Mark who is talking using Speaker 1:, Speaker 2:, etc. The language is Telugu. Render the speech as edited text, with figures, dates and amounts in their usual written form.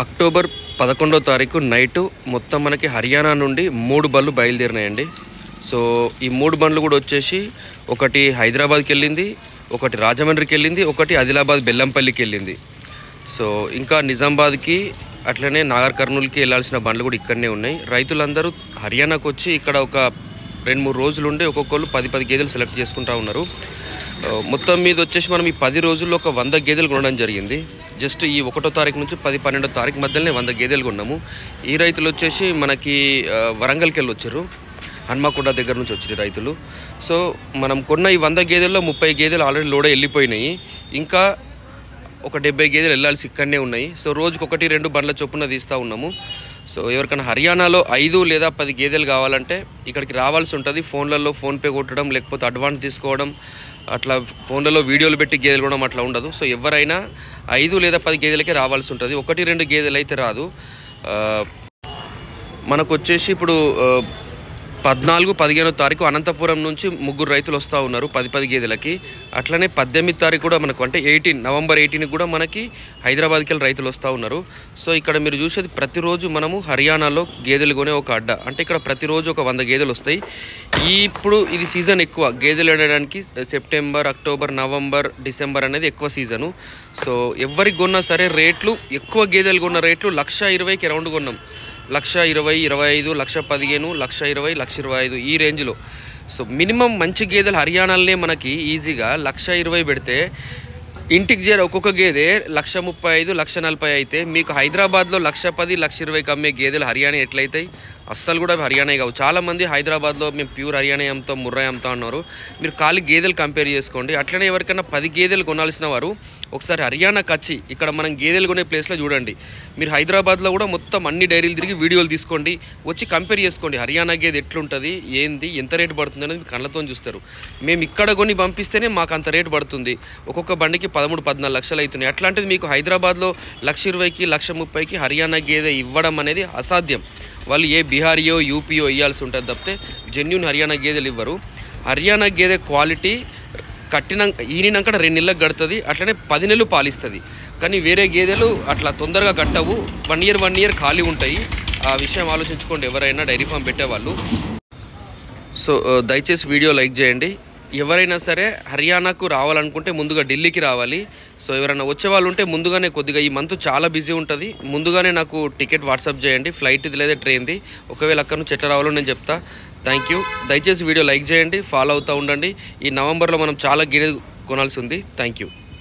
Speaker 1: అక్టోబర్ 11వ తారీఖు నైటు మొత్తం మనకి హర్యానా నుండి 3 బండ్లు బయలుదేరినాయండి. సో ఈ 3 బండ్లు కూడా వచ్చేసి ఒకటి హైదరాబాద్కి వెళ్ళింది, ఒకటి రాజమండ్రికి వెళ్ళింది, ఒకటి ఆదిలాబాద్ బెల్లంపల్లికి వెళ్ళింది. సో ఇంకా నిజామాబాద్కి అట్లనే నాగర్ కర్నూలుకి వెళ్ళాల్సిన బండ్లు కూడా ఇక్కడనే ఉన్నాయి. రైతులందరూ హర్యానాకు వచ్చి ఇక్కడ ఒక 2-3 రోజులు ఉండి ఒక్కొక్కరు 10 గేదెలు సెలెక్ట్ చేసుకుంటూ ఉన్నారు. మొత్తం మీద వచ్చేసి మనం ఈ 10 రోజుల్లో ఒక 100 గేదెలు కొనడం జరిగింది. జస్ట్ ఈ 1వ తారీఖు నుంచి 10-12వ తారీఖు మధ్యలోనే 100 గేదెలు కొన్నాము. ఈ రైతులు వచ్చేసి మనకి వరంగల్కి వెళ్ళి వచ్చారు, హన్మకొండ దగ్గర నుంచి వచ్చారు రైతులు. సో మనం కొన్న ఈ 100 గేదెల్లో 30 గేదెలు ఆల్రెడీ లోడే వెళ్ళిపోయినాయి. ఇంకా ఒక 70 గేదెలు వెళ్ళాల్సి ఇక్కడనే ఉన్నాయి. సో రోజుకి 1-2 బండ్ల చొప్పున తీస్తూ ఉన్నాము. సో ఎవరికైనా హర్యానాలో 5 లేదా 10 గేదెలు కావాలంటే ఇక్కడికి రావాల్సి ఉంటుంది. ఫోన్లలో ఫోన్పే కొట్టడం, లేకపోతే అడ్వాన్స్ తీసుకోవడం, అట్లా ఫోన్లలో వీడియోలు పెట్టి గేదెలు కొనడం అట్లా ఉండదు. సో ఎవరైనా 5 లేదా 10 గేదెలకే రావాల్సి ఉంటుంది. 1-2 గేదెలు అయితే రాదు. మనకు వచ్చేసి ఇప్పుడు 14-15వ తారీఖు అనంతపురం నుంచి 3 రైతులు వస్తూ ఉన్నారు 10 గేదెలకి. అట్లనే 18వ తారీఖు కూడా మనకు అంటే నవంబర్ 18 కూడా మనకి హైదరాబాద్కి వెళ్ళి రైతులు వస్తూ ఉన్నారు. సో ఇక్కడ మీరు చూసేది ప్రతిరోజు మనము హర్యానాలో గేదెలు కొనే ఒక అడ్డా. అంటే ఇక్కడ ప్రతిరోజు ఒక 100 గేదెలు వస్తాయి. ఇప్పుడు ఇది సీజన్ ఎక్కువ గేదెలు ఆడడానికి. సెప్టెంబర్, అక్టోబర్, నవంబర్, డిసెంబర్ అనేది ఎక్కువ సీజను. సో ఎవరికి కొన్నా సరే రేట్లు ఎక్కువ గేదెలు కొన్న రేట్లు 1,20,000కి రౌండ్ కొన్నాం. 1,20,000, 25, 1,15, 1,20,000, 1,25 ఈ రేంజ్లో. సో మినిమం మంచి గేదెలు హర్యానాలోనే మనకి ఈజీగా 1,20,000 పెడితే ఇంటికి చేర ఒక్కొక్క గేదె 1,35,000, 1,40,000 అయితే మీకు హైదరాబాద్లో 1,10,000, 1,20,000కి అమ్మే గేదెలు హర్యానా ఎట్లయితాయి? అస్సలు కూడా హర్యానా కావు. చాలామంది హైదరాబాద్లో మేము ప్యూర్ హర్యానా అమ్ముతాం, ముర్రా అమ్ముతాం అన్నారు. మీరు ఖాళీ గేదెలు కంపేర్ చేసుకోండి. అట్లనే ఎవరికైనా 10 గేదెలు కొనాల్సిన వారు ఒకసారి హర్యానాకి వచ్చి ఇక్కడ మనం గేదెలు కొనే ప్లేస్లో చూడండి. మీరు హైదరాబాద్లో కూడా మొత్తం అన్ని డైరీలు తిరిగి వీడియోలు తీసుకోండి, వచ్చి కంపేర్ చేసుకోండి. హర్యానా గేదె ఎట్లుంటుంది, ఏంది, ఎంత రేటు పడుతుంది అనేది మీ కళ్ళతో చూస్తారు. మేము ఇక్కడ కొని పంపిస్తేనే మాకు అంత రేటు పడుతుంది. ఒక్కొక్క బండికి 13-14 లక్షలు అవుతున్నాయి. అట్లాంటిది మీకు హైదరాబాద్లో 1,20,000కి, 1,30,000కి హర్యానా గేదె ఇవ్వడం అనేది అసాధ్యం. వాళ్ళు ఏ బీహారియో, యూపీయో ఇవ్వాల్సి ఉంటుంది తప్పితే జెన్యూన్ హర్యానా గేదెలు ఇవ్వరు. హర్యానా గేదె క్వాలిటీ ఈనినాక 2 నెలలకు గడుతుంది, అట్లనే 10 నెలలు పాలిస్తుంది. కానీ వేరే గేదెలు అట్లా తొందరగా కట్టవు. 1 ఇయర్ ఖాళీ ఉంటాయి. ఆ విషయం ఆలోచించుకోండి ఎవరైనా డైరీ ఫామ్ పెట్టేవాళ్ళు. సో దయచేసి వీడియో లైక్ చేయండి. ఎవరైనా సరే హర్యానాకు రావాలనుకుంటే ముందుగా ఢిల్లీకి రావాలి. సో ఎవరైనా వచ్చే వాళ్ళు ఉంటే ముందుగానే, కొద్దిగా ఈ మంత్ చాలా బిజీ ఉంటుంది, ముందుగానే నాకు టికెట్ వాట్సాప్ చేయండి, ఫ్లైట్ది లేదా ట్రైన్ది. ఒకవేళ అక్కడ నుంచి ఎట్లా రావాలో నేను చెప్తా. Thank you. దయచేసి వీడియో లైక్ చేయండి, ఫాలో అవుతూ ఉండండి. ఈ నవంబర్లో మనం చాలా గేదెలు కొనాల్సి ఉంది. Thank you.